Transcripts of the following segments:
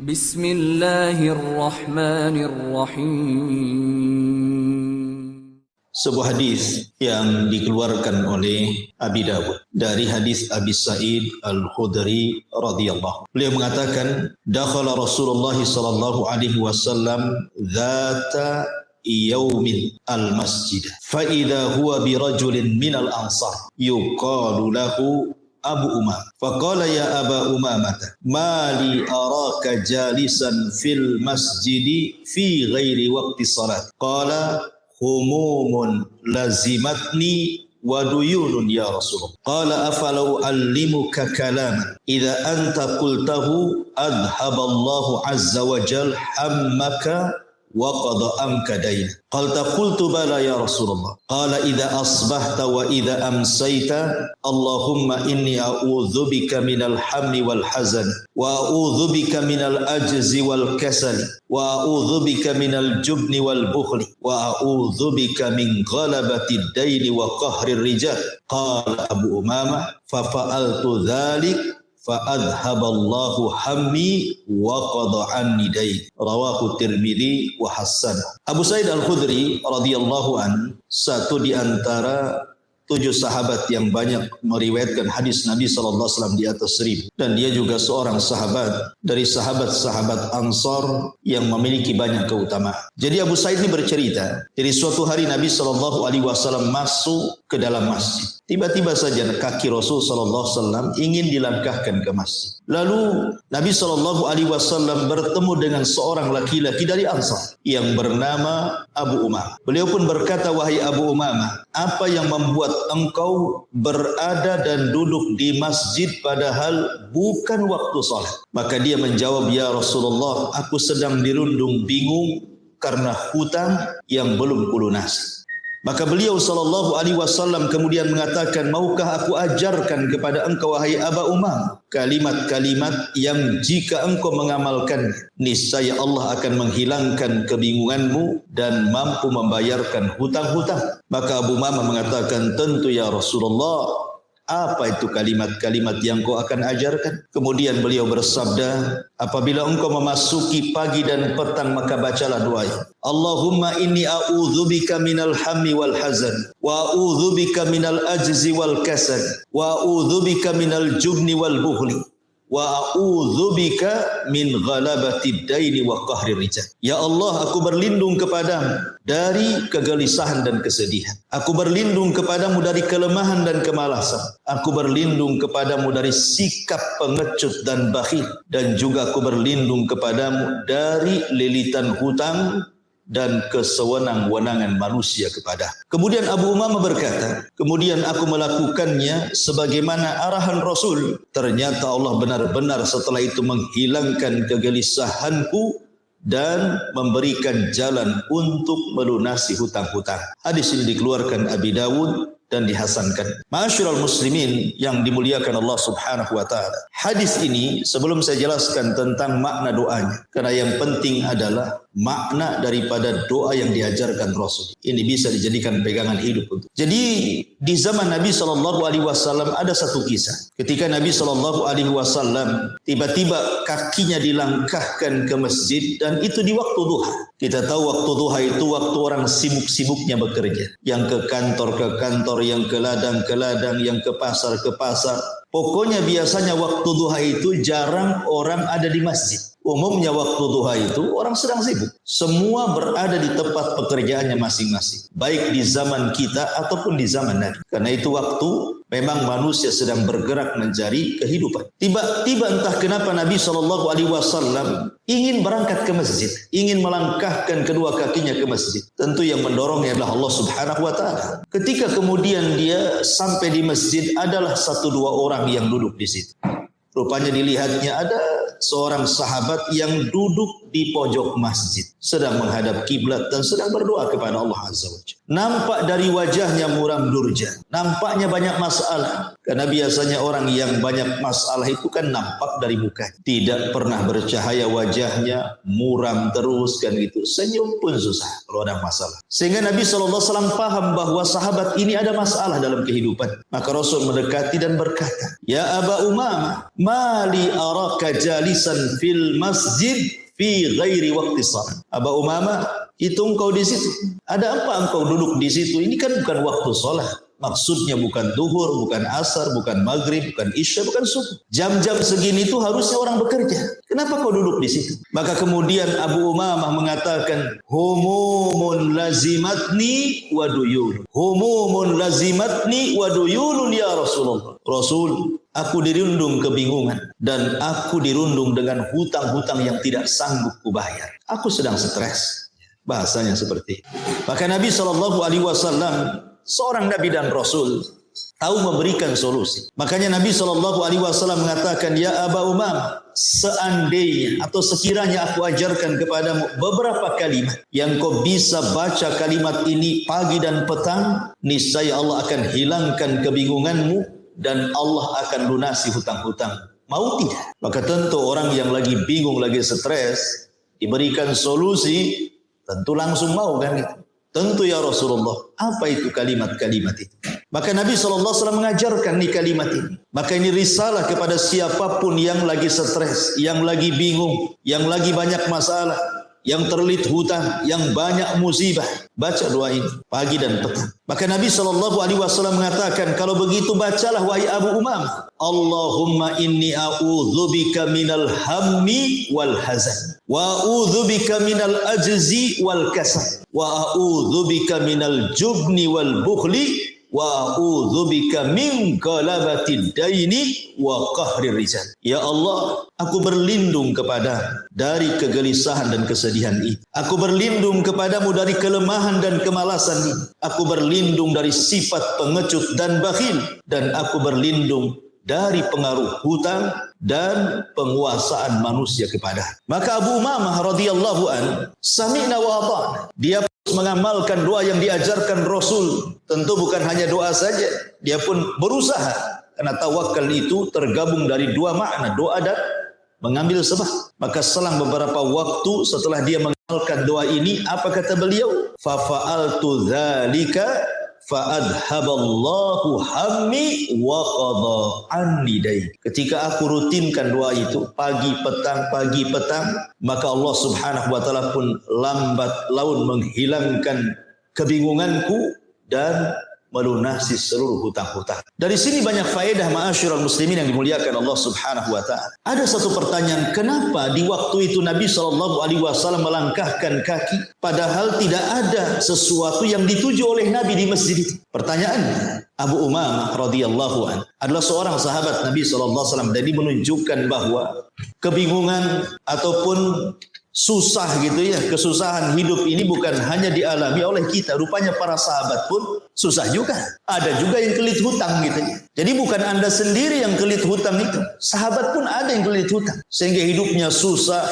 Bismillahirrahmanirrahim. Sebuah hadis yang dikeluarkan oleh Abi Dawud dari hadis Abi Sa'id Al-Khudri radhiyallahu. Beliau mengatakan, "Dakhala Rasulullah sallallahu alaihi wasallam dzata yaumin al-masjid. Fa idza huwa bi rajulin minal ansar yuqalu lahu Abu Umamah. Faqala ya Aba Umamah, ma li araka jalisan fil masjidi fi ghairi waqti salat. Qala humumun lazimatni wa duyunun ya Rasulullah. Qala afalau allimuka kalaman idza anta qultahu adhaballahu azza wa jal hammaka wa qada anka daina. Qalta qultu bala ya Rasulullah. Qala idza asbahta wa idza amsayta Allahumma inni a'udzubika minal hammi wal hazan wa a'udzubika minal ajzi wal kasali wa a'udzubika minal jubni wal bukhli wa a'udzubika min ghalabatid daini wa qahrir rijal. Qala Abu Umamah fa fa'altu dzalik fa'adhaballahu hammi wa qada anni dain. Rawahu Tirmidzi wa hasan. Abu Sa'id Al-Khudri radhiyallahu an, satu di antara 7 sahabat yang banyak meriwayatkan hadis Nabi SAW di atas 1000. Dan dia juga seorang sahabat dari sahabat-sahabat Ansar yang memiliki banyak keutamaan. Jadi Abu Sa'id ini bercerita, jadi suatu hari Nabi SAW masuk ke dalam masjid. Tiba-tiba saja kaki Rasul SAW ingin dilangkahkan ke masjid. Lalu Nabi SAW bertemu dengan seorang laki-laki dari Ansar yang bernama Abu Umamah. Beliau pun berkata, wahai Abu Umamah, apa yang membuat engkau berada dan duduk di masjid padahal bukan waktu salat? Maka dia menjawab, ya Rasulullah, aku sedang dirundung bingung karena hutang yang belum kulunasi. Maka beliau SAW kemudian mengatakan, maukah aku ajarkan kepada engkau wahai Aba Umamah kalimat-kalimat yang jika engkau mengamalkan, niscaya Allah akan menghilangkan kebingunganmu dan mampu membayarkan hutang-hutang. Maka Abu Umamah mengatakan, tentu ya Rasulullah, apa itu kalimat-kalimat yang kau akan ajarkan? Kemudian beliau bersabda, apabila engkau memasuki pagi dan petang maka bacalah doa ini. Allahumma inni a'udzubika minal hammi wal hazan wa a'udzubika minal ajzi wal kasal wa a'udzubika minal jubni wal bukhli wa a'udzubika min ghalabatid daini wa qahrir rijal. Ya Allah, aku berlindung kepadamu dari kegelisahan dan kesedihan. Aku berlindung kepadamu dari kelemahan dan kemalasan. Aku berlindung kepadamu dari sikap pengecut dan bakhil. Dan juga aku berlindung kepadamu dari lilitan hutang dan kesewenang-wenangan manusia kepada. Kemudian Abu Umamah berkata, kemudian aku melakukannya sebagaimana arahan Rasul. Ternyata Allah benar-benar setelah itu menghilangkan kegelisahanku dan memberikan jalan untuk melunasi hutang-hutang. Hadis ini dikeluarkan Abi Dawud dan dihasankan. Ma'asyiral muslimin yang dimuliakan Allah Subhanahu wa taala. Hadis ini sebelum saya jelaskan tentang makna doanya, karena yang penting adalah makna daripada doa yang diajarkan Rasul. Ini bisa dijadikan pegangan hidup. Jadi di zaman Nabi SAW ada satu kisah. Ketika Nabi SAW tiba-tiba kakinya dilangkahkan ke masjid dan itu di waktu duha. Kita tahu waktu duha itu waktu orang sibuk-sibuknya bekerja. Yang ke kantor, yang ke ladang, yang ke pasar. Pokoknya biasanya waktu duha itu jarang orang ada di masjid. Umumnya waktu duha itu orang sedang sibuk. Semua berada di tempat pekerjaannya masing-masing. Baik di zaman kita ataupun di zaman Nabi. Karena itu waktu memang manusia sedang bergerak mencari kehidupan. Tiba-tiba entah kenapa Nabi SAW ingin berangkat ke masjid. Ingin melangkahkan kedua kakinya ke masjid. Tentu yang mendorongnya adalah Allah Subhanahu wa ta'ala. Ketika kemudian dia sampai di masjid, adalah 1-2 orang yang duduk di situ. Rupanya dilihatnya ada seorang sahabat yang duduk di pojok masjid, sedang menghadap kiblat dan sedang berdoa kepada Allah Azza wa Jalla. Nampak dari wajahnya muram durja, nampaknya banyak masalah. Karena biasanya orang yang banyak masalah itu kan nampak dari mukanya, tidak pernah bercahaya wajahnya, muram terus kan gitu. Senyum pun susah kalau ada masalah. Sehingga Nabi SAW paham bahwa sahabat ini ada masalah dalam kehidupan. Maka Rasul mendekati dan berkata, "Ya Aba Umamah, mali araka jalisan fil masjid fi ghairi waqti shalah." Aba Umamah, itu engkau di situ. Ada apa engkau duduk di situ? Ini kan bukan waktu salat. Maksudnya bukan duhur, bukan asar, bukan maghrib, bukan isya, bukan subuh. Jam-jam segini itu harusnya orang bekerja. Kenapa kau duduk di situ? Maka kemudian Abu Umamah mengatakan, humumun lazimatni wa duyun. Humumun lazimatni wa duyun ya Rasulullah. Rasul, aku dirundung kebingungan dan aku dirundung dengan hutang-hutang yang tidak sanggup kubayar. Aku sedang stres. Bahasanya seperti itu. Maka Nabi SAW, seorang Nabi dan Rasul, tahu memberikan solusi. Makanya Nabi SAW mengatakan, "Ya Aba Umamah, seandainya atau sekiranya aku ajarkan kepadamu beberapa kalimat yang kau bisa baca kalimat ini pagi dan petang, niscaya Allah akan hilangkan kebingunganmu dan Allah akan lunasi hutang-hutang. Mau tidak?" Maka tentu orang yang lagi bingung, lagi stres, diberikan solusi, tentu langsung mau kan gitu. Tentu ya Rasulullah, apa itu kalimat-kalimat itu? Maka Nabi SAW mengajarkan nih kalimat ini. Maka ini risalah kepada siapapun yang lagi stres, yang lagi bingung, yang lagi banyak masalah, yang terlilit hutang, yang banyak musibah. Baca doa ini pagi dan petang. Maka Nabi SAW mengatakan, kalau begitu bacalah wahai Abu Umamah, Allahumma inni a'udzubika minal hammi wal hazan, wa a'udzubika minal ajzi wal kasal, wa a'udzubika minal jubni wal bukhli, wa a'udzubika min galabatid daini wa qahrir rijal. Ya Allah, aku berlindung kepada dari kegelisahan dan kesedihan ini. Aku berlindung kepadamu dari kelemahan dan kemalasan ini. Aku berlindung dari sifat pengecut dan bakhil, dan aku berlindung dari pengaruh hutang dan penguasaan manusia kepada. Maka Abu Umamah radhiyallahu an sami'na wa ata'na. Dia mengamalkan doa yang diajarkan Rasul. Tentu bukan hanya doa saja, dia pun berusaha. Karena tawakal itu tergabung dari dua makna, doa dan mengambil sebab. Maka selang beberapa waktu setelah dia mengamalkan doa ini, apa kata beliau? Fa fa'altu dzalika fa adhaballahu hammi wa qada anni dain. Ketika aku rutinkan doa itu pagi petang, maka Allah Subhanahu wa taala pun lambat laun menghilangkan kebingunganku dan melunasi seluruh hutang-hutang. Dari sini banyak faedah ma'asyiral muslimin yang dimuliakan Allah Subhanahu wa taala. Ada satu pertanyaan, kenapa di waktu itu Nabi SAW melangkahkan kaki padahal tidak ada sesuatu yang dituju oleh Nabi di masjid itu? Pertanyaannya, Abu Umamah radhiyallahu an adalah seorang sahabat Nabi SAW, dan ini menunjukkan bahwa kebingungan ataupun susah gitu ya, kesusahan hidup ini bukan hanya dialami oleh kita. Rupanya para sahabat pun susah juga. Ada juga yang kelit hutang gitu ya. Jadi bukan Anda sendiri yang kelit hutang itu. Sahabat pun ada yang kelit hutang. Sehingga hidupnya susah,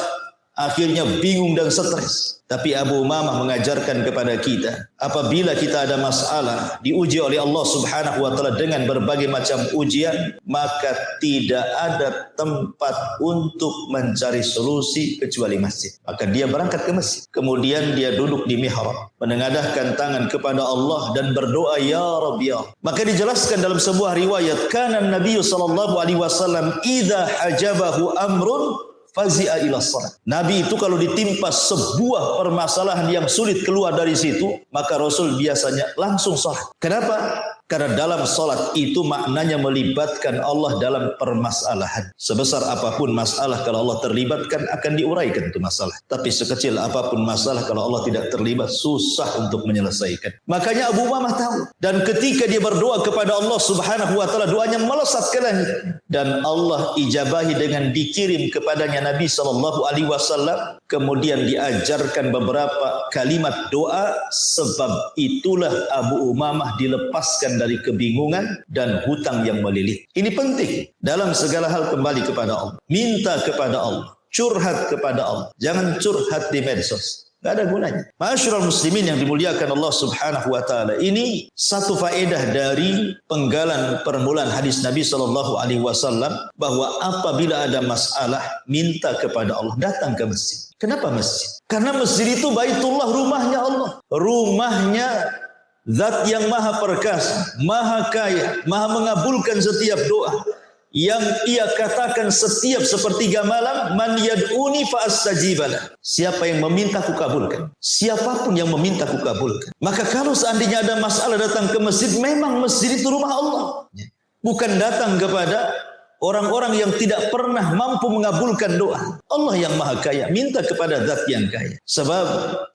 akhirnya bingung dan stres. Tapi Abu Umamah mengajarkan kepada kita, apabila kita ada masalah, diuji oleh Allah Subhanahu wa taala dengan berbagai macam ujian, maka tidak ada tempat untuk mencari solusi kecuali masjid. Maka dia berangkat ke masjid. Kemudian dia duduk di mihrab, menengadahkan tangan kepada Allah dan berdoa, ya Rabbi ya. Maka dijelaskan dalam sebuah riwayat, kana Nabi sallallahu alaihi wasallam idza hajabahu amrun fazi'a ila shalah. Nabi itu kalau ditimpa sebuah permasalahan yang sulit keluar dari situ, maka Rasul biasanya langsung salat. Kenapa? Karena dalam salat itu maknanya melibatkan Allah dalam permasalahan. Sebesar apapun masalah, kalau Allah terlibatkan akan diuraikan itu masalah. Tapi sekecil apapun masalah, kalau Allah tidak terlibat, susah untuk menyelesaikan. Makanya Abu Umamah tahu. Dan ketika dia berdoa kepada Allah Subhanahu wa taala, doanya melesat ke langit. Dan Allah ijabahi dengan dikirim kepadanya Nabi SAW. Kemudian diajarkan beberapa kalimat doa. Sebab itulah Abu Umamah dilepaskan dari kebingungan dan hutang yang melilit. Ini penting. Dalam segala hal kembali kepada Allah. Minta kepada Allah. curhat kepada Allah. Jangan curhat di medsos. Tidak ada gunanya. Ma'asyiral muslimin yang dimuliakan Allah Subhanahu wa taala. Ini satu faedah dari penggalan permulaan hadis Nabi sallallahu alaihi wasallam bahwa apabila ada masalah minta kepada Allah, datang ke masjid. Kenapa masjid? Karena masjid itu Baitullah, rumahnya Allah. Rumahnya Zat yang maha perkasa, maha kaya, maha mengabulkan setiap doa. Yang ia katakan setiap sepertiga malam, man yad'uni fa astajibalah. Siapa yang meminta ku kabulkan. Siapapun yang meminta ku kabulkan. Maka kalau seandainya ada masalah datang ke masjid, memang masjid itu rumah Allah. Bukan datang kepada orang-orang yang tidak pernah mampu mengabulkan doa. Allah yang maha kaya, minta kepada zat yang kaya. Sebab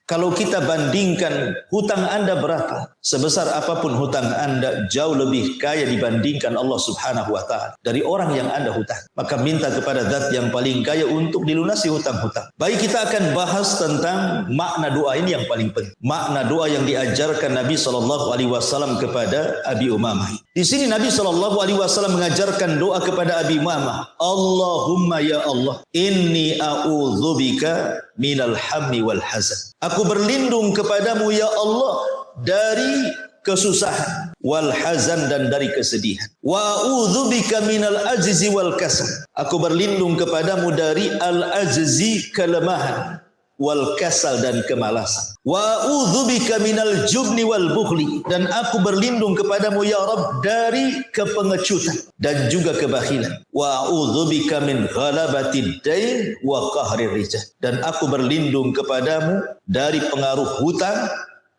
kalau kita bandingkan hutang Anda berapa, sebesar apapun hutang Anda jauh lebih kaya dibandingkan Allah Subhanahu wa taala dari orang yang Anda hutang. Maka minta kepada zat yang paling kaya untuk dilunasi hutang-hutang. Baik, kita akan bahas tentang makna doa ini yang paling penting. Makna doa yang diajarkan Nabi sallallahu alaihi wasallam kepada Abi Umamah. Di sini Nabi sallallahu alaihi wasallam mengajarkan doa kepada Abi Umamah. Allahumma ya Allah, inni a'udzubika minal hammi wal hazan. Aku berlindung kepadamu ya Allah dari kesusahan, wal hazan, dan dari kesedihan. Wa a'udzubika minal ajzi wal kasal. Aku berlindung kepadamu dari al ajzi, kelemahan, wal kasal, dan kemalasan. Wa a'udzubika minal jubni wal bukhli. Dan aku berlindung kepadamu ya Rabb dari kepengecutan dan juga kebakhilan. Wa a'udzubika min ghalabatid dain wa qahrir rijal. Dan aku berlindung kepadamu dari pengaruh hutang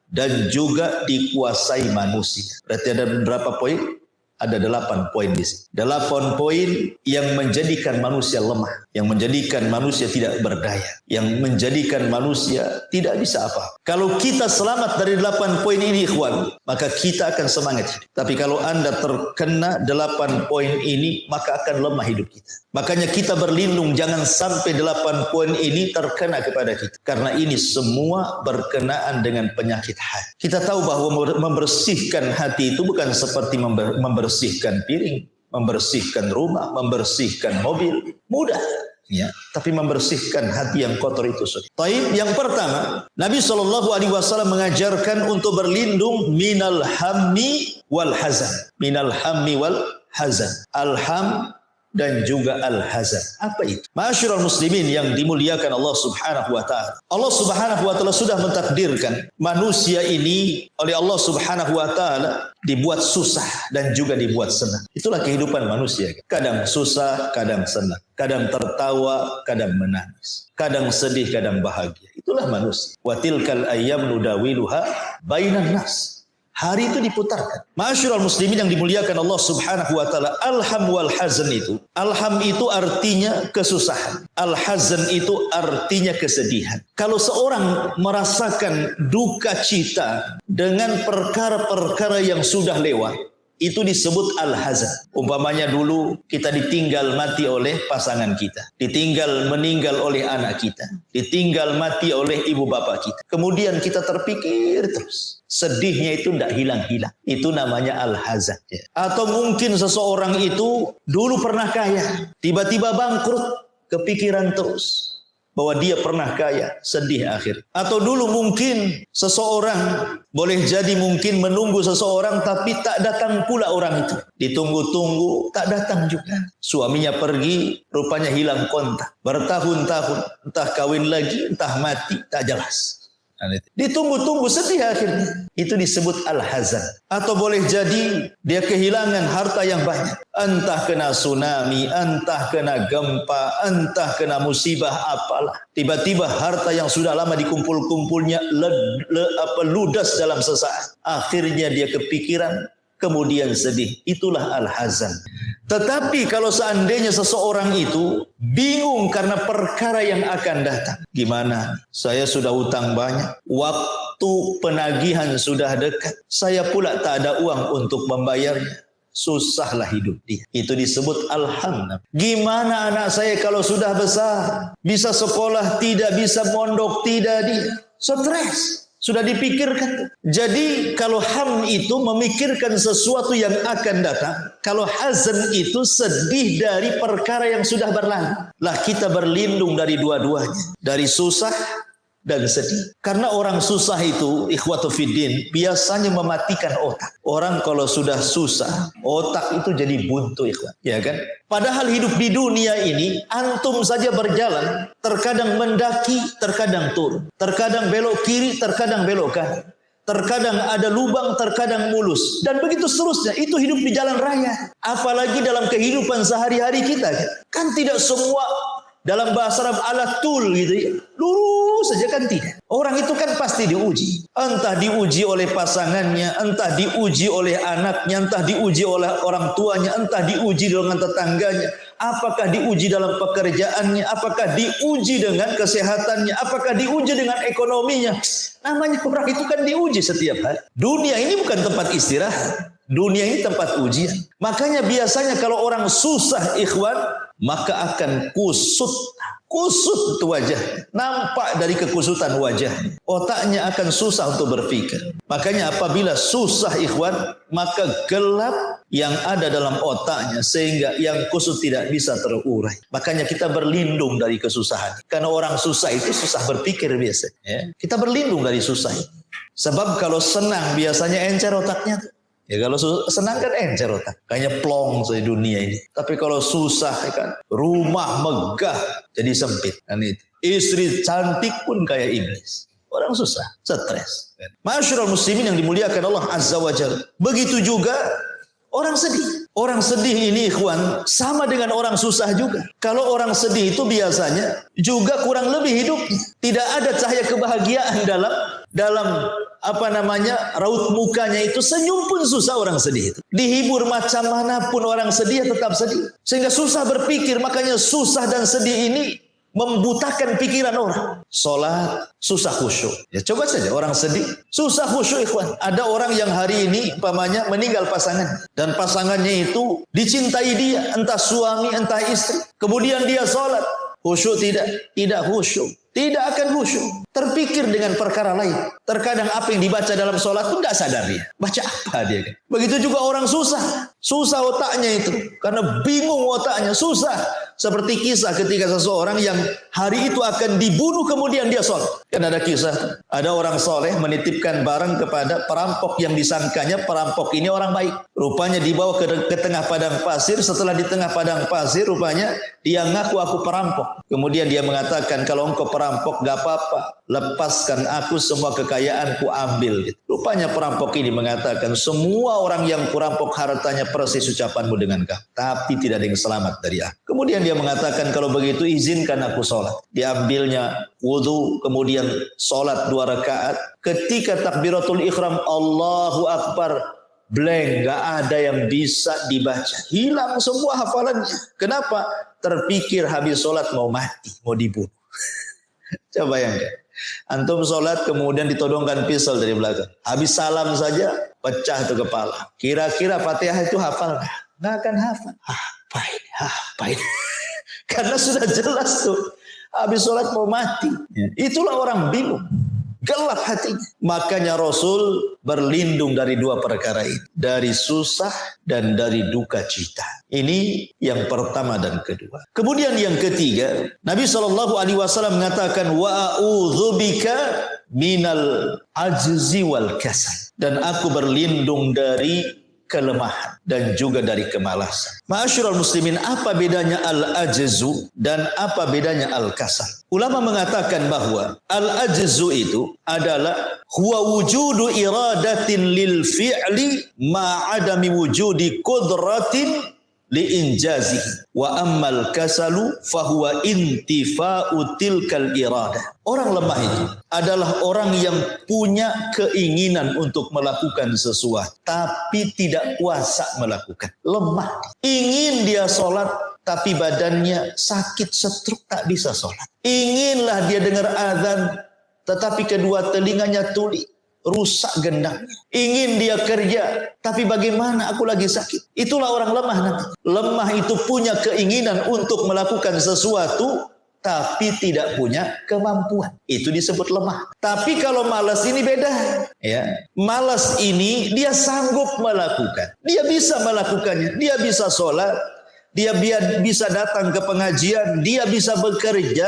dan juga dikuasai manusia. Berarti ada berapa poin? Ada 8 poin di sini. 8 poin yang menjadikan manusia lemah, yang menjadikan manusia tidak berdaya, yang menjadikan manusia tidak bisa apa. Kalau kita selamat dari 8 poin ini, ikhwan, maka kita akan semangat hidup. Tapi kalau Anda terkena 8 poin ini, maka akan lemah hidup kita. Makanya kita berlindung jangan sampai 8 poin ini terkena kepada kita. Karena ini semua berkenaan dengan penyakit hati. Kita tahu bahwa membersihkan hati itu bukan seperti membersihkan piring, membersihkan rumah, membersihkan mobil. Mudah. Ya, tapi membersihkan hati yang kotor itu sulit. Taib, yang pertama, Nabi SAW mengajarkan untuk berlindung minal hammi wal hazan. Minal hammi wal hazan. Alham dan juga al-hazan. Apa itu? Ma'asyiral muslimin yang dimuliakan Allah Subhanahu wa taala. Allah Subhanahu wa taala sudah mentakdirkan manusia ini oleh Allah Subhanahu wa taala dibuat susah dan juga dibuat senang. Itulah kehidupan manusia. Kadang susah, kadang senang. Kadang tertawa, kadang menangis. Kadang sedih, kadang bahagia. Itulah manusia. Wa tilkal ayyam nudawiluha bainan nas. Hari itu diputarkan. Ma'asyiral muslimin yang dimuliakan Allah Subhanahu wa taala, alham wal hazan itu. Alham itu artinya kesusahan. Al-hazan itu artinya kesedihan. Kalau seorang merasakan duka cita dengan perkara-perkara yang sudah lewat, itu disebut al-hazan. Umpamanya dulu kita ditinggal mati oleh pasangan kita, ditinggal meninggal oleh anak kita, ditinggal mati oleh ibu bapak kita. Kemudian kita terpikir terus. Sedihnya itu tidak hilang-hilang. Itu namanya al-hazan. Atau mungkin seseorang itu dulu pernah kaya, tiba-tiba bangkrut, kepikiran terus bahwa dia pernah kaya, sedih akhir. Atau dulu mungkin seseorang, boleh jadi mungkin menunggu seseorang tapi tak datang pula orang itu. Ditunggu-tunggu, tak datang juga. Suaminya pergi, rupanya hilang kontak. Bertahun-tahun, entah kawin lagi, entah mati, tak jelas. Ditunggu-tunggu, sedih akhirnya. Itu disebut al-hazan. Atau boleh jadi dia kehilangan harta yang banyak. Entah kena tsunami, entah kena gempa, entah kena musibah apalah. Tiba-tiba harta yang sudah lama dikumpul-kumpulnya ludas dalam sesaat. Akhirnya dia kepikiran, kemudian sedih. Itulah al-hazan. Tetapi kalau seandainya seseorang itu bingung karena perkara yang akan datang. Gimana? Saya sudah utang banyak. Waktu penagihan sudah dekat. Saya pula tak ada uang untuk membayarnya. Susahlah hidup dia. Itu disebut alham. Gimana anak saya kalau sudah besar? Bisa sekolah tidak, bisa mondok tidak dia. Stres. Sudah dipikirkan. Jadi kalau ham itu memikirkan sesuatu yang akan datang. Kalau hazan itu sedih dari perkara yang sudah berlalu. Lah kita berlindung dari dua-duanya. Dari susah dan sedih. Karena orang susah itu, ikhwatu fiddin, biasanya mematikan otak. Orang kalau sudah susah, otak itu jadi buntu, ikhwan. Ya kan? Padahal hidup di dunia ini, antum saja berjalan, terkadang mendaki, terkadang turun. Terkadang belok kiri, terkadang belok kanan. Terkadang ada lubang, terkadang mulus. Dan begitu seterusnya. Itu hidup di jalan raya. Apalagi dalam kehidupan sehari-hari kita. Kan tidak semua dalam bahasa Arab ala tul gitu ya. Lurus saja kan tidak. Orang itu kan pasti diuji. Entah diuji oleh pasangannya, entah diuji oleh anaknya, entah diuji oleh orang tuanya, entah diuji dengan tetangganya. Apakah diuji dalam pekerjaannya, apakah diuji dengan kesehatannya, apakah diuji dengan ekonominya. Namanya orang itu kan diuji setiap hari. Dunia ini bukan tempat istirahat. Dunia ini tempat ujian. Makanya biasanya kalau orang susah, ikhwan, maka akan kusut. Kusut itu wajah. Nampak dari kekusutan wajah. Otaknya akan susah untuk berpikir. Makanya apabila susah, ikhwan, maka gelap yang ada dalam otaknya. Sehingga yang kusut tidak bisa terurai. Makanya kita berlindung dari kesusahan. Karena orang susah itu susah berpikir biasa. Ya. Kita berlindung dari susah. Sebab kalau senang biasanya encer otaknya. Ya kalau senang kan encer otak. Kayaknya plong di dunia ini. Tapi kalau susah kan, rumah megah jadi sempit. Dan itu. Istri cantik pun kayak iblis. Orang susah, stres. Masyarul muslimin yang dimuliakan Allah Azza wa Jalla. Begitu juga orang sedih. Orang sedih ini ikhwan sama dengan orang susah juga. Kalau orang sedih itu biasanya juga kurang lebih hidupnya. Tidak ada cahaya kebahagiaan dalam raut mukanya itu. Senyum pun susah orang sedih itu. Dihibur macam manapun orang sedih tetap sedih. Sehingga susah berpikir. Makanya susah dan sedih ini membutakan pikiran orang. Sholat susah khusyuk. Ya coba saja orang sedih susah khusyuk, ikhwan. Ada orang yang hari ini umpamanya meninggal pasangan dan pasangannya itu dicintai dia, entah suami entah istri. Kemudian dia sholat khusyuk tidak khusyuk. Tidak akan khusyuk. Terpikir dengan perkara lain. Terkadang apa yang dibaca dalam sholat pun tidak sadar dia. Baca apa dia. Begitu juga orang susah. Susah otaknya itu. Karena bingung otaknya. Susah. Seperti kisah ketika seseorang yang hari itu akan dibunuh kemudian dia sholat. Kan ada kisah. Ada orang soleh menitipkan barang kepada perampok yang disangkanya perampok ini orang baik. Rupanya dibawa ke tengah padang pasir. Setelah di tengah padang pasir rupanya dia ngaku aku perampok. Kemudian dia mengatakan kalau engkau perampok gak apa-apa. Lepaskan aku semua kekayaanku ambil. Rupanya perampok ini mengatakan semua orang yang kurampok hartanya persis ucapanmu dengan kau. Tapi tidak ada yang selamat dari aku. Kemudian dia mengatakan kalau begitu izinkan aku sholat. Diambilnya wudu kemudian sholat 2 rakaat. Ketika takbiratul ikhram Allahu Akbar. Blank, gak ada yang bisa dibaca. Hilang semua hafalannya. Kenapa? Terpikir habis sholat mau mati, mau dibunuh. Coba bayangkan. Antum sholat kemudian ditodongkan pisau dari belakang. Habis salam saja pecah tuh kepala. Kira-kira Fatihah itu hafal nggak? Nggak akan hafal. Apa ini? Karena sudah jelas tuh. Habis sholat mau mati. Itulah orang bingung. Gelap hatinya. Makanya Rasul berlindung dari 2 perkara ini. Dari susah dan dari duka cita. Ini yang pertama dan kedua. Kemudian yang ketiga, Nabi SAW mengatakan wa a'udzubika minal ajzi wal kasal. Dan aku berlindung dari kelemahan dan juga dari kemalasan. Ma'asyiral muslimin, apa bedanya al-ajzu dan apa bedanya al-kasal? Ulama mengatakan bahwa al-ajzu itu adalah huwa wujudu iradatin lil fi'li ma'adami wujudi qudratin liinjazihi wa ammal kasalu fahuwa intifa'u tilkal iradah. Orang lemah itu adalah orang yang punya keinginan untuk melakukan sesuatu tapi tidak kuasa melakukan. Lemah. Ingin dia sholat tapi badannya sakit stroke tak bisa sholat. Inginlah dia dengar azan tetapi kedua telinganya tuli. Rusak gendangnya. Ingin dia kerja, tapi bagaimana aku lagi sakit. Itulah orang lemah nanti. Lemah itu punya keinginan untuk melakukan sesuatu, tapi tidak punya kemampuan. Itu disebut lemah. Tapi kalau malas ini beda. Ya. Malas ini dia sanggup melakukan. Dia bisa melakukannya. Dia bisa sholat. Dia bisa datang ke pengajian, dia bisa bekerja,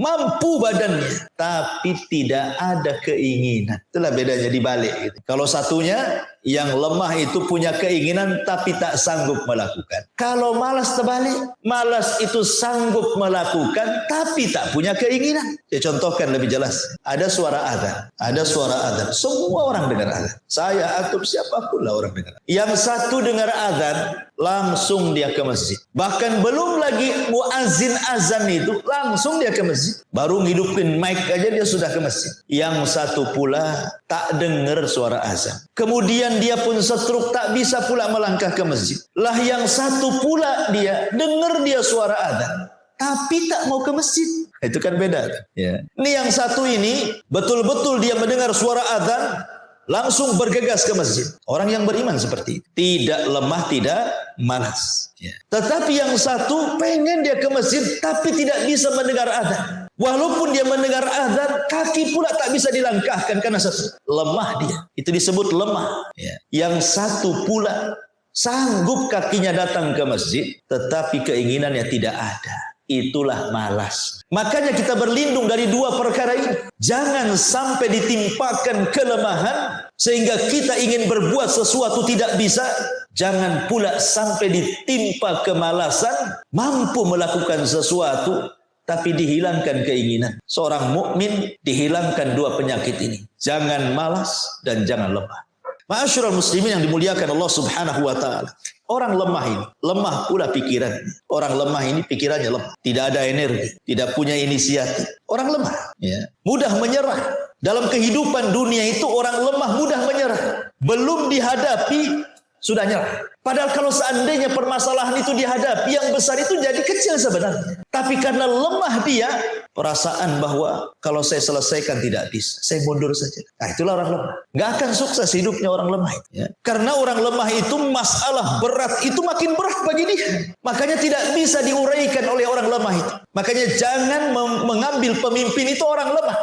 mampu badannya, tapi tidak ada keinginan. Itulah bedanya dibalik. Gitu. Kalau satunya yang lemah itu punya keinginan tapi tak sanggup melakukan. Kalau malas terbalik, malas itu sanggup melakukan tapi tak punya keinginan. Saya contohkan lebih jelas. Ada suara azan, semua orang dengar azan. Saya atau siapapun lah orang dengar. Yang satu dengar azan, langsung dia ke masjid. Bahkan belum lagi muazin azan itu, langsung dia ke masjid. Baru ngidupin mic aja dia sudah ke masjid. Yang satu pula tak dengar suara azan. Kemudian dia pun setruk, tak bisa pula melangkah ke masjid. Lah yang satu pula dia dengar dia suara azan, tapi tak mau ke masjid. Itu kan beda. Ya. Ini yang satu ini betul-betul dia mendengar suara azan, langsung bergegas ke masjid. Orang yang beriman seperti itu. Tidak lemah, tidak malas. Ya. Tetapi yang satu pengen dia ke masjid tapi tidak bisa mendengar azan. Walaupun dia mendengar azan, kaki pula tak bisa dilangkahkan karena satu. Lemah dia. Itu disebut lemah. Ya. Yang satu pula sanggup kakinya datang ke masjid, tetapi keinginannya tidak ada. Itulah malas. Makanya kita berlindung dari dua perkara ini. Jangan sampai ditimpakan kelemahan sehingga kita ingin berbuat sesuatu tidak bisa. Jangan pula sampai ditimpa kemalasan, mampu melakukan sesuatu tapi dihilangkan keinginan. Seorang mukmin dihilangkan dua penyakit ini. Jangan malas dan jangan lemah. Ma'asyiral muslimin yang dimuliakan Allah Subhanahu wa taala. Orang lemah ini, lemah pula pikiran. Orang lemah ini pikirannya lemah, tidak ada energi, tidak punya inisiatif. Orang lemah, ya, mudah menyerah. Dalam kehidupan dunia itu orang lemah mudah menyerah. Belum dihadapi sudah nyerah. Padahal kalau seandainya permasalahan itu dihadapi, yang besar itu jadi kecil sebenarnya. Tapi karena lemah dia, perasaan bahwa kalau saya selesaikan tidak bisa, saya mundur saja. Nah, itulah orang lemah. Nggak akan sukses hidupnya orang lemah itu. Ya. Karena orang lemah itu masalah berat itu makin berat bagi dia. Makanya tidak bisa diuraikan oleh orang lemah itu. Makanya jangan mengambil pemimpin itu orang lemah.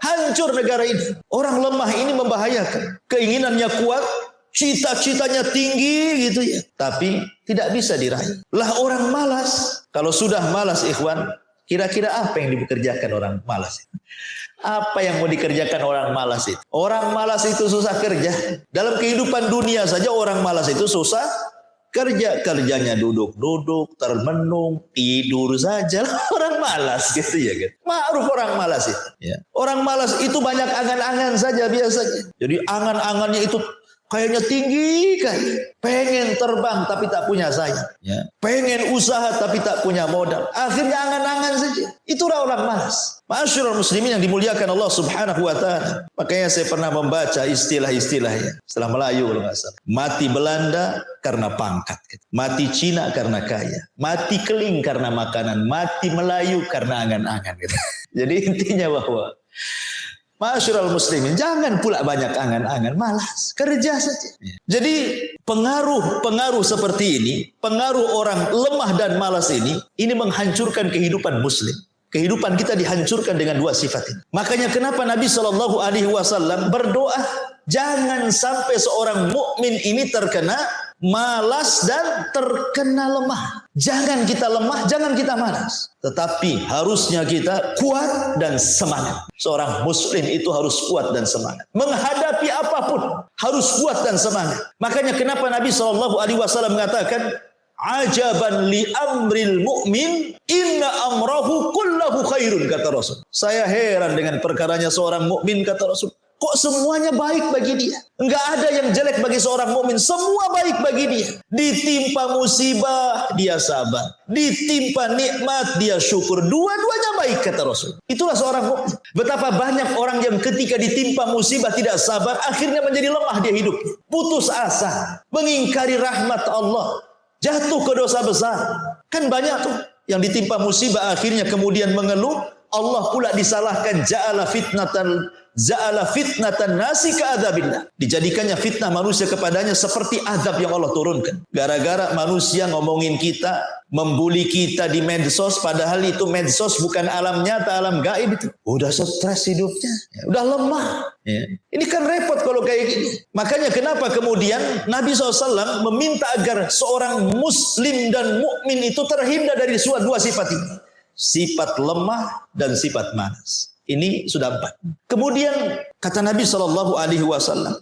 Hancur negara ini. Orang lemah ini membahayakan. Keinginannya kuat, cita-citanya tinggi gitu ya, tapi tidak bisa diraih. Lah orang malas, kalau sudah malas ikhwan, kira-kira apa yang dikerjakan orang malas? Apa yang mau dikerjakan orang malas itu? Orang malas itu susah kerja. Dalam kehidupan dunia saja orang malas itu susah kerja. Kerjanya duduk-duduk, termenung, tidur saja. Orang malas gitu ya kan. Ma'ruf orang malas itu. Ya. Orang malas itu banyak angan-angan saja biasanya. Jadi angan-angannya itu kayaknya tinggi kan. Pengen terbang tapi tak punya sayap. Ya. Pengen usaha tapi tak punya modal. Akhirnya angan-angan saja. Itulah orang malas. Ma'asyiral muslimin yang dimuliakan Allah Subhanahu wa taala. Makanya saya pernah membaca istilah-istilahnya. Istilah Melayu kalau nggak salah. Mati Belanda karena pangkat. Mati Cina karena kaya. Mati Keling karena makanan. Mati Melayu karena angan-angan. Jadi intinya bahwa Ma'asyiral muslimin, jangan pula banyak angan-angan, malas, kerja saja. Jadi pengaruh seperti ini, pengaruh orang lemah dan malas ini menghancurkan kehidupan muslim. Kehidupan kita dihancurkan dengan dua sifat ini. Makanya kenapa Nabi SAW berdoa, jangan sampai seorang mukmin ini terkena malas dan terkena lemah. Jangan kita lemah, jangan kita malas. Tetapi harusnya kita kuat dan semangat. Seorang muslim itu harus kuat dan semangat. Menghadapi apapun harus kuat dan semangat. Makanya kenapa Nabi SAW mengatakan, ajaban li amril mu'min inna amrahu kullahu khairun, kata Rasul. Saya heran dengan perkaranya seorang mukmin, kata Rasul. Kok semuanya baik bagi dia? Enggak ada yang jelek bagi seorang mukmin. Semua baik bagi dia. Ditimpa musibah, dia sabar. Ditimpa nikmat, dia syukur. Dua-duanya baik, kata Rasul. Itulah seorang mukmin. Betapa banyak orang yang ketika ditimpa musibah tidak sabar, akhirnya menjadi lemah dia hidup. Putus asa, mengingkari rahmat Allah, jatuh ke dosa besar. Kan banyak tuh yang ditimpa musibah akhirnya kemudian mengeluh, Allah pula disalahkan. Za'ala fitnatan nasi ka'adzabillah. Dijadikannya fitnah manusia kepadanya seperti azab yang Allah turunkan. Gara-gara manusia ngomongin kita, membuli kita di medsos, padahal itu medsos bukan alam nyata, alam gaib itu. Udah stres hidupnya, udah lemah. Ya. Ini kan repot kalau kayak gini. Makanya kenapa kemudian Nabi SAW meminta agar seorang muslim dan mukmin itu terhindar dari dua sifat ini. Sifat lemah dan sifat malas. Ini sudah 4. Kemudian kata Nabi SAW,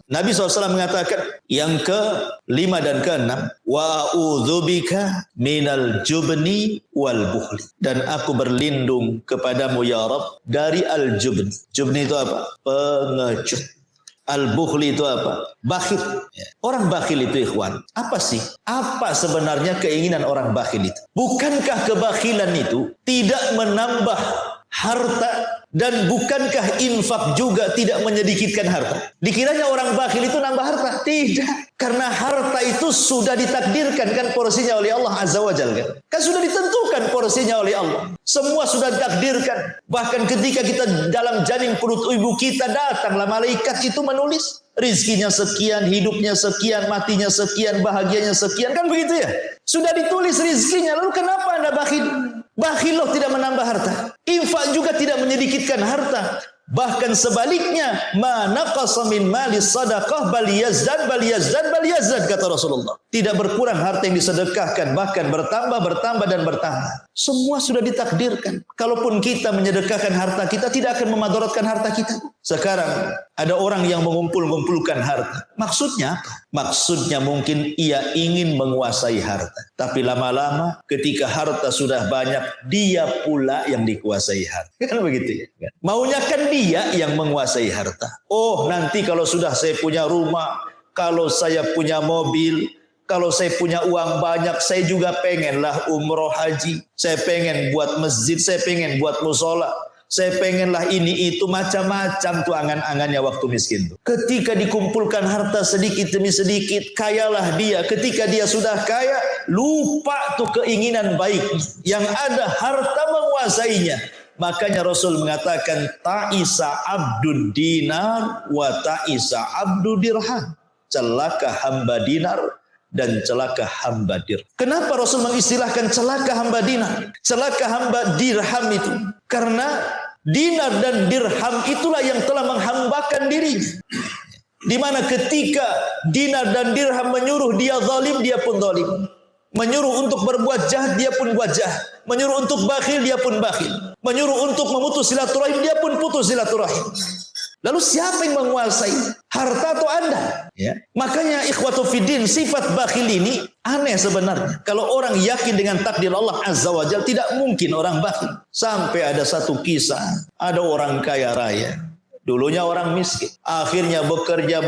Nabi SAW mengatakan yang ke-5 dan ke-6, wa a'udzubika minal jubni wal bukhli, dan aku berlindung kepadamu ya Rabb dari al-jubni. Jubni itu apa? Pengecut. Al-bukhli itu apa? Bakhil. Orang bakhil itu ikhwan, apa sih? Apa sebenarnya keinginan orang bakhil itu? Bukankah kebakhilan itu tidak menambah harta, dan bukankah infak juga tidak menyedikitkan harta? Dikiranya orang bakhil itu nambah harta? Tidak. Karena harta itu sudah ditakdirkan kan porsinya oleh Allah Azza wa Jalla. Kan sudah ditentukan porsinya oleh Allah. Semua sudah ditakdirkan. Bahkan ketika kita dalam janin perut ibu kita, datanglah malaikat itu menulis rizkinya sekian, hidupnya sekian, matinya sekian, bahagianya sekian. Kan begitu ya? Sudah ditulis rizkinya. Lalu kenapa Anda bakhil? Bakhil loh tidak menambah harta. Infak juga tidak menyedikitkan harta. Bahkan sebaliknya, ma naqasa min mali sadaqah bal yazdad kata Rasulullah. Tidak berkurang harta yang disedekahkan, bahkan bertambah dan bertambah. Semua sudah ditakdirkan. Kalaupun kita menyedekahkan harta kita, tidak akan memadaratkan harta kita. Sekarang ada orang yang mengumpulkan harta. Maksudnya apa? Maksudnya mungkin ia ingin menguasai harta. Tapi lama-lama ketika harta sudah banyak, dia pula yang dikuasai harta. Kan begitu ya? Maunya kan dia yang menguasai harta. Oh, nanti kalau sudah saya punya rumah, kalau saya punya mobil, kalau saya punya uang banyak, saya juga pengenlah umroh haji. Saya pengen buat masjid, saya pengen buat musola. Saya pengenlah ini itu, macam-macam tuh angan-angannya waktu miskin tuh. Ketika dikumpulkan harta sedikit demi sedikit, kayalah dia. Ketika dia sudah kaya, lupa tuh keinginan baik. Yang ada harta menguasainya. Makanya Rasul mengatakan ta'isa abdud dinar wa ta'isa abdud dirham. Celaka hamba dinar dan celaka hamba dirham. Kenapa Rasul mengistilahkan celaka hamba dinar, celaka hamba dirham itu? Karena dinar dan dirham itulah yang telah menghambakan dirinya. Di mana ketika dinar dan dirham menyuruh dia zalim, dia pun zalim. Menyuruh untuk berbuat jahat, dia pun buat jahat. Menyuruh untuk bakhil, dia pun bakhil. Menyuruh untuk memutus silaturahim, dia pun putus silaturahim. Lalu siapa yang menguasai? Harta atau Anda? Ya. Makanya ikhwatu fiddin, sifat bakhil ini aneh sebenarnya. Kalau orang yakin dengan takdir Allah Azza wa Jalla, tidak mungkin orang bakhil. Sampai ada satu kisah, ada orang kaya raya. Dulunya orang miskin. Akhirnya bekerja,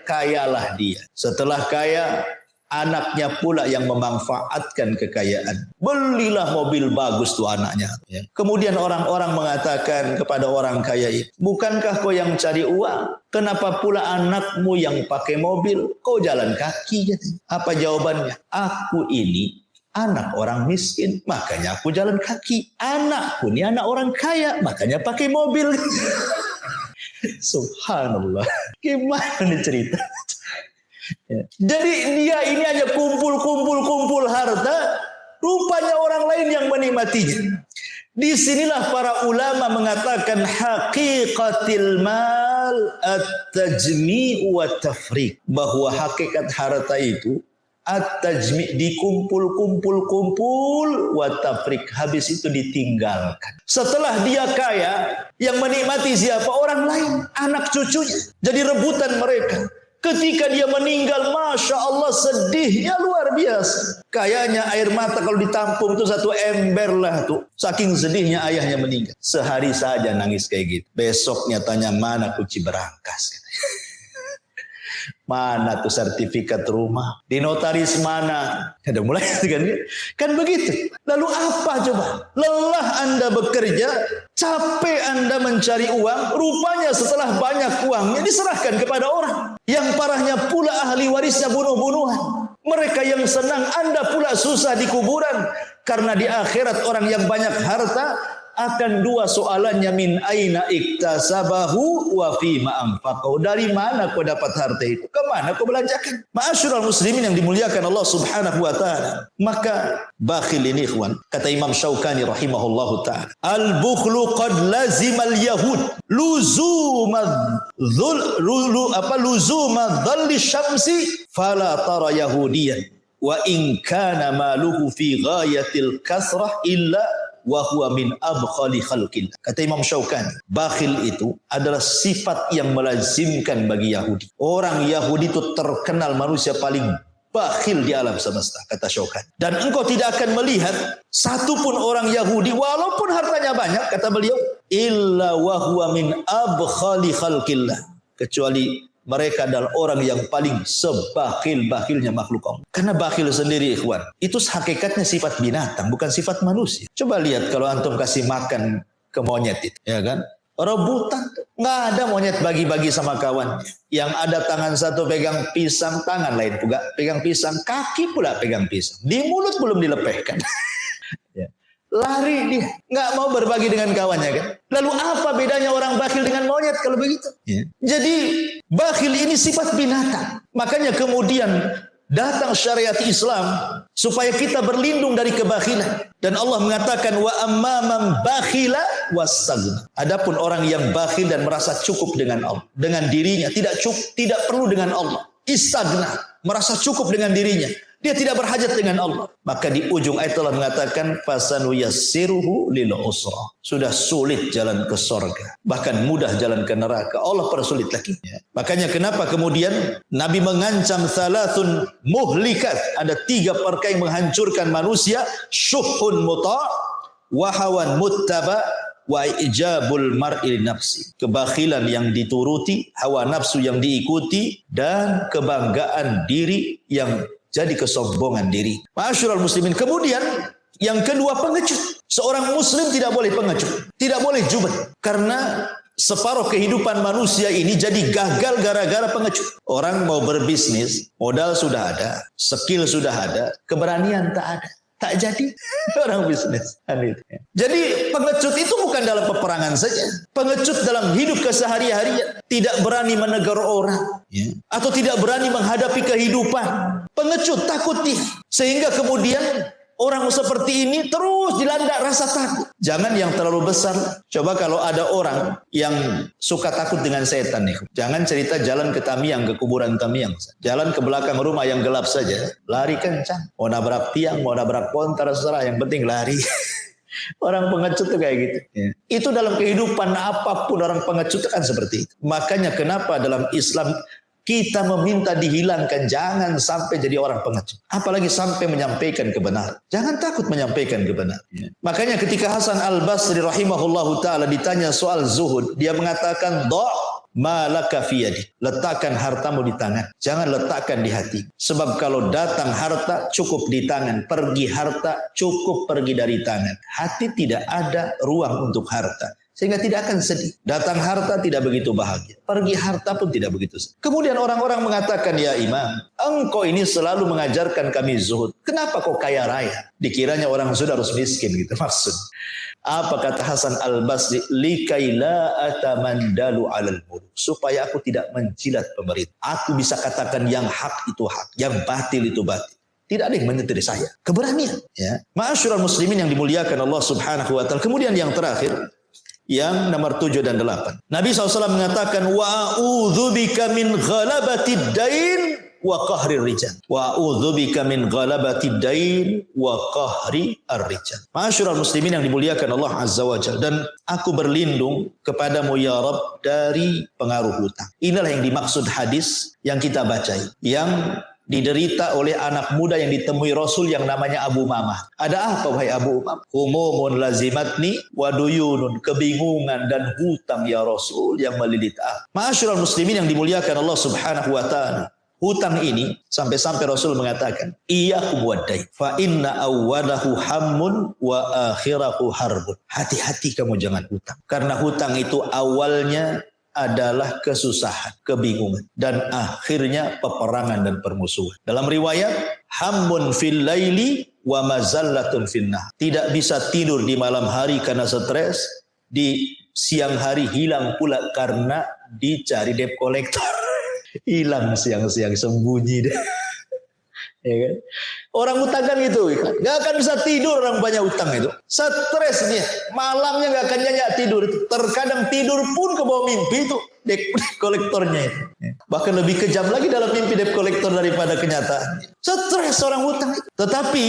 kayalah dia. Setelah kaya, anaknya pula yang memanfaatkan kekayaan. Belilah mobil bagus tuh anaknya. Ya. Kemudian orang-orang mengatakan kepada orang kaya itu, bukankah kau yang cari uang? Kenapa pula anakmu yang pakai mobil? Kau jalan kaki. Gitu. Apa jawabannya? Aku ini anak orang miskin, makanya aku jalan kaki. Anakku ini anak orang kaya, makanya pakai mobil. Subhanallah. Gimana nih cerita? Ya. Jadi dia ini hanya kumpul harta, rupanya orang lain yang menikmatinya. Disinilah para ulama mengatakan haqiqatil mal at-tajmi' wa tafriq, bahwa hakikat harta itu at-tajmi', dikumpul wa tafriq, habis itu ditinggalkan. Setelah dia kaya, yang menikmati siapa? Orang lain, anak cucunya. Jadi rebutan mereka. Ketika dia meninggal, Masya Allah sedihnya luar biasa. Kayaknya air mata kalau ditampung itu satu ember lah tuh. Saking sedihnya ayahnya meninggal. Sehari saja nangis kayak gitu. Besoknya tanya, mana kunci berangkas? Mana tuh sertifikat rumah? Di notaris mana? Ada mulai kan begitu. Lalu apa coba? Lelah Anda bekerja, capek Anda mencari uang, rupanya setelah banyak uangnya diserahkan kepada orang. Yang parahnya pula ahli warisnya bunuh-bunuhan. Mereka yang senang, Anda pula susah di kuburan. Karena di akhirat orang yang banyak harta akan dua soalannya, min aina iktasabahu wa fima anfaqahu. Dari mana kau dapat harta itu? Kemana kau belanjakan? Ma'asyiral muslimin yang dimuliakan Allah Subhanahu wa taala. Maka bakhil ini ikhwan, kata Imam Syaukani rahimahullahu taala, al-bukhlu qad lazimal yahud luzuma dhalli syamsi fala tara yahudiyan wa in kana maluhu fi ghayatil kasrah illa wa huwa min abkhali khalqillah. Kata Imam Syaukani, bakhil itu adalah sifat yang melazimkan bagi Yahudi. Orang Yahudi itu terkenal manusia paling bakhil di alam semesta, kata Syaukani. Dan engkau tidak akan melihat satupun orang Yahudi walaupun hartanya banyak, kata beliau, illa wa huwa min abkhali khalqillah, kecuali mereka adalah orang yang paling sebakhil-bakhilnya makhluk Allah. Karena bakhil sendiri ikhwan, itu hakikatnya sifat binatang, bukan sifat manusia. Coba lihat kalau antum kasih makan ke monyet itu, ya kan? Rebutan, nggak ada monyet bagi-bagi sama kawan. Yang ada tangan satu pegang pisang, tangan lain juga pegang pisang, kaki pula pegang pisang. Di mulut belum dilepehkan. Ya. Lari dia, nggak mau berbagi dengan kawannya kan. Lalu apa bedanya orang bakhil dengan monyet kalau begitu? Ya. Jadi bakhil ini sifat binatang. Makanya kemudian datang syariat Islam supaya kita berlindung dari kebakhilan. Dan Allah mengatakan wa amman bakhila wastaghna. Adapun orang yang bakhil dan merasa cukup dengan Allah, dengan dirinya, tidak perlu dengan Allah. Istaghna, merasa cukup dengan dirinya. Dia tidak berhajat dengan Allah. Maka di ujung ayat Allah mengatakan fasanu yassiruhu lil usra. Sudah sulit jalan ke sorga, bahkan mudah jalan ke neraka. Allah persulit lagi. Ya. Makanya kenapa kemudian Nabi mengancam thalathun muhlikat. Ada 3 perkara yang menghancurkan manusia. Syuhun muta' wa hawan muttaba' wa ijabul mar'i nafsi. Kebakhilan yang dituruti, hawa nafsu yang diikuti, dan kebanggaan diri yang jadi kesombongan diri. Ma'asyiral muslimin. Kemudian yang kedua, pengecut. Seorang muslim tidak boleh pengecut, tidak boleh jubat. Karena separuh kehidupan manusia ini jadi gagal gara-gara pengecut. Orang mau berbisnis, modal sudah ada, skill sudah ada, keberanian tak ada. Tak jadi orang bisnis. Jadi pengecut itu bukan dalam peperangan saja. Pengecut dalam hidup kesehari-harian. Tidak berani menegur orang. Ya. Atau tidak berani menghadapi kehidupan. Pengecut, takut dia. Sehingga kemudian orang seperti ini terus dilanda rasa takut. Jangan yang terlalu besar. Coba kalau ada orang yang suka takut dengan setan nih. Jangan cerita jalan ke Tamiang, ke kuburan Tamiang. Jalan ke belakang rumah yang gelap saja. Lari kencang. Mau nabrak tiang, mau nabrak pohon, terserah. Yang penting lari. Orang pengecut itu kayak gitu. Ya. Itu dalam kehidupan apapun orang pengecut itu kan seperti itu. Makanya kenapa dalam Islam kita meminta dihilangkan, jangan sampai jadi orang pengecut. Apalagi sampai menyampaikan kebenaran. Jangan takut menyampaikan kebenaran. Ya. Makanya ketika Hasan Al-Basri rahimahullahu ta'ala ditanya soal zuhud, dia mengatakan, ma laka fi yadi. Letakkan hartamu di tangan. Jangan letakkan di hati. Sebab kalau datang harta cukup di tangan. Pergi harta cukup pergi dari tangan. Hati tidak ada ruang untuk harta. Sehingga tidak akan sedih. Datang harta tidak begitu bahagia. Pergi harta pun tidak begitu sedih. Kemudian orang-orang mengatakan, ya Imam, engkau ini selalu mengajarkan kami zuhud. Kenapa kau kaya raya? Dikiranya orang sudah harus miskin gitu maksud. Apa kata Hasan Al-Basri? Likai la atamandalu alal muluk. Supaya aku tidak menjilat pemerintah. Aku bisa katakan yang hak itu hak. Yang batil itu batil. Tidak ada yang menyetir saya. Keberanian. Ya. Ma'asyiral muslimin yang dimuliakan Allah Subhanahu wa ta'ala. Kemudian yang terakhir. Yang nomor 7 dan 8. Nabi SAW mengatakan wa'udzubika min ghalabatid dain wa qahri rijal. Wa'udzubika min ghalabati dain wa qahri ar-rijal. Ma'asyiral muslimin yang dimuliakan Allah Azza wa Jalla, dan aku berlindung kepadamu ya Rabb dari pengaruh hutang. Inilah yang dimaksud hadis yang kita baca, yang diderita oleh anak muda yang ditemui Rasul yang namanya Abu Mamah. Ada apa wahai Abu Mamah? Humumun lazimatni wa duyunun, kebingungan dan hutang ya Rasul yang melilit aku. Ma'asyiral muslimin yang dimuliakan Allah Subhanahu wa taala. Hutang ini sampai-sampai Rasul mengatakan, iyyakum wad-dain fa inna awwalahu hammun wa akhirahu harbun. Hati-hati kamu jangan hutang. Karena hutang itu awalnya adalah kesusahan, kebingungan, dan akhirnya peperangan dan permusuhan. Dalam riwayat, hammun fil laili wa mazallatun finnah. Tidak bisa tidur di malam hari karena stres, di siang hari hilang pula karena dicari debt collector. Hilang siang-siang, sembunyi deh. Ya kan? Orang utang kan gitu, nggak akan bisa tidur orang banyak utang itu. Stres dia, malamnya nggak akan nyenyak tidur. Terkadang tidur pun ke bawah mimpi itu debt kolektornya itu. Bahkan lebih kejam lagi dalam mimpi debt kolektor daripada kenyataan. Stres orang hutang. Tetapi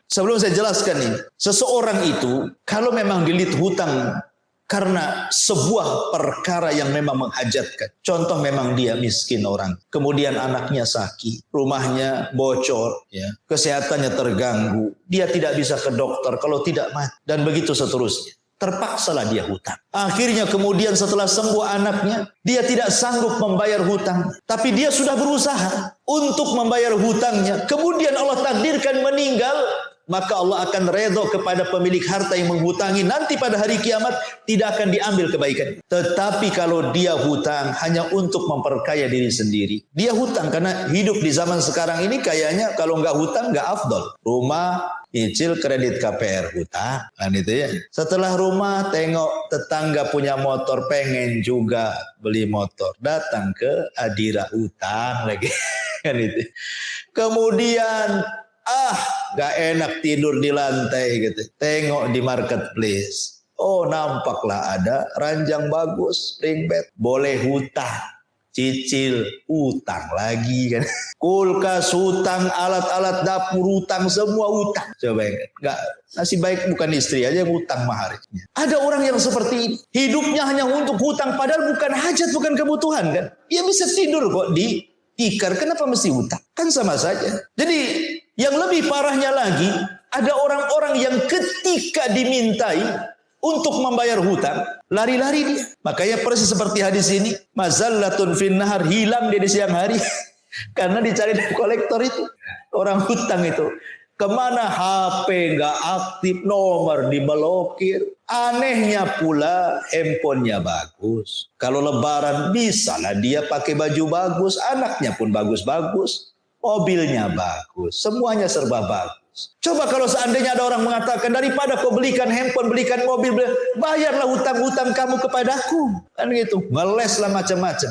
sebelum saya jelaskan ini, seseorang itu kalau memang dililit hutang karena sebuah perkara yang memang menghajatkan. Contoh memang dia miskin orang. Kemudian anaknya sakit. Rumahnya bocor. Ya. Kesehatannya terganggu. Dia tidak bisa ke dokter. Kalau tidak mati. Dan begitu seterusnya. Terpaksalah dia hutang. Akhirnya kemudian setelah sembuh anaknya. Dia tidak sanggup membayar hutang. Tapi dia sudah berusaha untuk membayar hutangnya. Kemudian Allah takdirkan meninggal. Maka Allah akan redha kepada pemilik harta yang menghutangi. Nanti pada hari kiamat tidak akan diambil kebaikan. Tetapi kalau dia hutang hanya untuk memperkaya diri sendiri. Dia hutang karena hidup di zaman sekarang ini kayaknya kalau nggak hutang nggak afdol. Rumah, cicil, kredit KPR, hutang. Kan itu ya. Setelah rumah tengok tetangga punya motor, pengen juga beli motor. Datang ke Adira, hutang lagi. Kan itu. Kemudian gak enak tidur di lantai gitu. Tengok di marketplace. Oh, nampaklah ada ranjang bagus, ring bed. Boleh hutang, cicil, hutang lagi kan. Kulkas hutang, alat-alat dapur hutang, semua hutang. Coba ingat, nggak nasib baik bukan istri aja yang hutang maharnya. Ada orang yang seperti ini, hidupnya hanya untuk hutang, padahal bukan hajat, bukan kebutuhan kan. Dia bisa tidur kok di tikar, kenapa mesti hutang? Kan sama saja. Jadi yang lebih parahnya lagi, ada orang-orang yang ketika dimintai untuk membayar hutang, lari-lari dia. Makanya persis seperti hadis ini, mazallatun finnahar, hilang dia di siang hari. Karena dicari debt kolektor itu. Orang hutang itu. Kemana HP nggak aktif, nomor diblokir. Anehnya pula handphonenya bagus. Kalau lebaran bisalah dia pakai baju bagus, anaknya pun bagus-bagus. Mobilnya bagus, semuanya serba bagus. Coba kalau seandainya ada orang mengatakan, daripada kau belikan handphone, belikan mobil, bayarlah hutang-hutang kamu kepadaku. Kan gitu, ngeleslah macam-macam.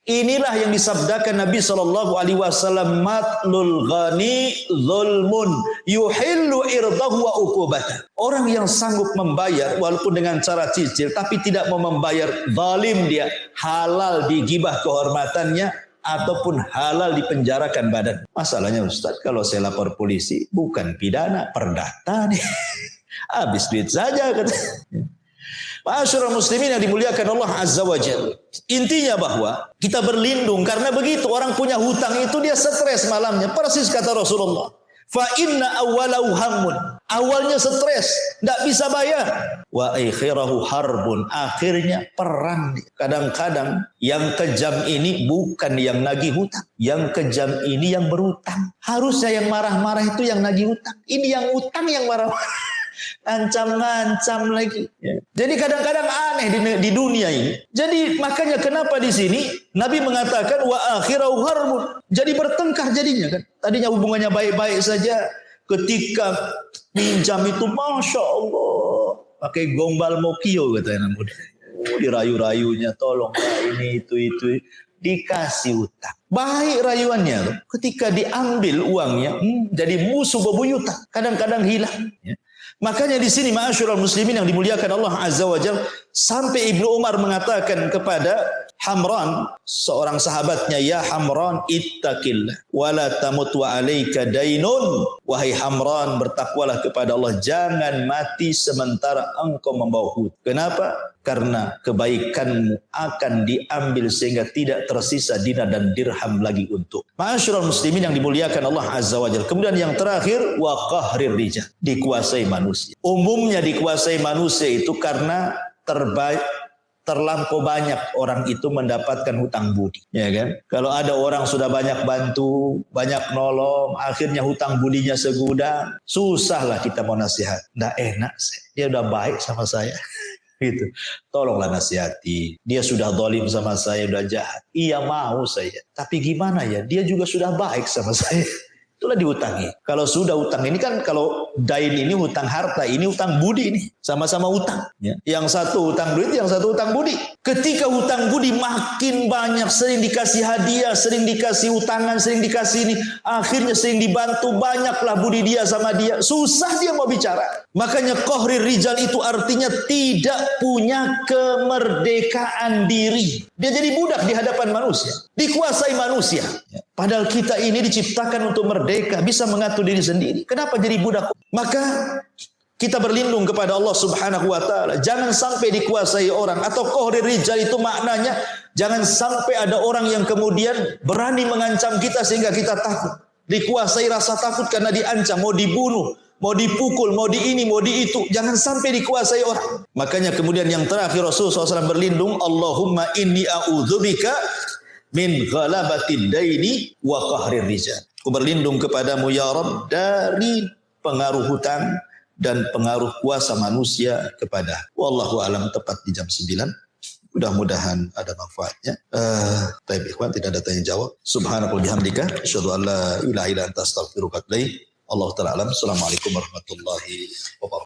Inilah yang disabdakan Nabi SAW, matlul ghani zulmun yuhillu irdahu wa uqubatah. Orang yang sanggup membayar walaupun dengan cara cicil, tapi tidak mau membayar, zalim dia, halal digibah kehormatannya, ataupun halal dipenjarakan badan. Masalahnya Ustaz, kalau saya lapor polisi, bukan pidana, perdata nih. Habis duit saja. Ma'asyiral muslimin yang dimuliakan Allah Azza wa Jalla. Intinya bahwa kita berlindung karena begitu orang punya hutang itu dia stres malamnya. Persis kata Rasulullah. Fa inna awwalahu hammun. Awalnya stres, enggak bisa bayar. Wa akhirahu harbun. Akhirnya perang. Kadang-kadang yang kejam ini bukan yang nagih hutang. Yang kejam ini yang berutang. Harusnya yang marah-marah itu yang nagih hutang. Ini yang utang yang marah-marah. Ancam-ancam lagi. Ya. Jadi kadang-kadang aneh di dunia ini. Jadi makanya kenapa di sini Nabi mengatakan wa akhirahu harbun. Jadi bertengkar jadinya kan. Tadinya hubungannya baik-baik saja. Ketika pinjam itu Masya Allah. Pakai gombal mokio katanya muda. Dirayu-rayunya tolong ini itu. Dikasih utang. Baik rayuannya. Ketika diambil uangnya. Jadi musuh bebuyutan. Kadang-kadang hilang. Ya. Makanya di sini ma'asyiral muslimin yang dimuliakan Allah Azza wa Jalla, sampai Ibnu Umar mengatakan kepada Hamran, seorang sahabatnya, ya Hamran ittaqillah wala tamut wa alayka dainun. Wahai Hamran, bertakwalah kepada Allah, jangan mati sementara engkau membawa hutang. Kenapa? Karena kebaikanmu akan diambil sehingga tidak tersisa dinar dan dirham lagi untuk. Ma'asyiral muslimin yang dimuliakan Allah Azza wa Jalla. Kemudian yang terakhir, wa qahrir rijal, dikuasai manusia. Umumnya dikuasai manusia itu karena terlampau banyak orang itu mendapatkan hutang budi, ya kan? Kalau ada orang sudah banyak bantu, banyak nolong, akhirnya hutang budinya segudang, susahlah kita mau nasihat. Nggak enak, dia udah baik sama saya. Gitu. Tolonglah nasihati. Dia sudah zalim sama saya, udah jahat. Iya mau saya. Tapi gimana ya? Dia juga sudah baik sama saya. itulah dihutangi. Kalau sudah hutang ini kan, kalau dain ini hutang harta, ini hutang budi ini. Sama-sama hutang. Ya. Yang satu hutang duit, yang satu hutang budi. Ketika hutang budi makin banyak, sering dikasih hadiah, sering dikasih utangan, sering dikasih ini, akhirnya sering dibantu, banyaklah budi dia sama dia. Susah dia mau bicara. Makanya qahrir rijal itu artinya tidak punya kemerdekaan diri. Dia jadi budak di hadapan manusia, dikuasai manusia. Padahal kita ini diciptakan untuk merdeka, bisa mengatur diri sendiri. Kenapa jadi budak? Maka kita berlindung kepada Allah Subhanahu wa taala. Jangan sampai dikuasai orang. Atau qahrir rijal itu maknanya jangan sampai ada orang yang kemudian berani mengancam kita sehingga kita takut. Dikuasai rasa takut karena diancam, mau dibunuh, mau dipukul, mau di ini, mau di itu. Jangan sampai dikuasai orang. Makanya kemudian yang terakhir Rasulullah SAW berlindung, Allahumma inni a'udzubika min ghalabatid daini wa qahrir rijal. Aku berlindung kepadamu ya Rabb dari pengaruh hutang dan pengaruh kuasa manusia kepada. Wallahu alam, tepat di jam 9. Mudah-mudahan ada manfaatnya. Taib ikhwan, tidak ada tanya jawab. Subhanallah bihamdika asyhadu an la ilaha illa anta astaghfiruka wa atubu ilaik. Allah taala alam. Assalamualaikum warahmatullahi wabarakatuh.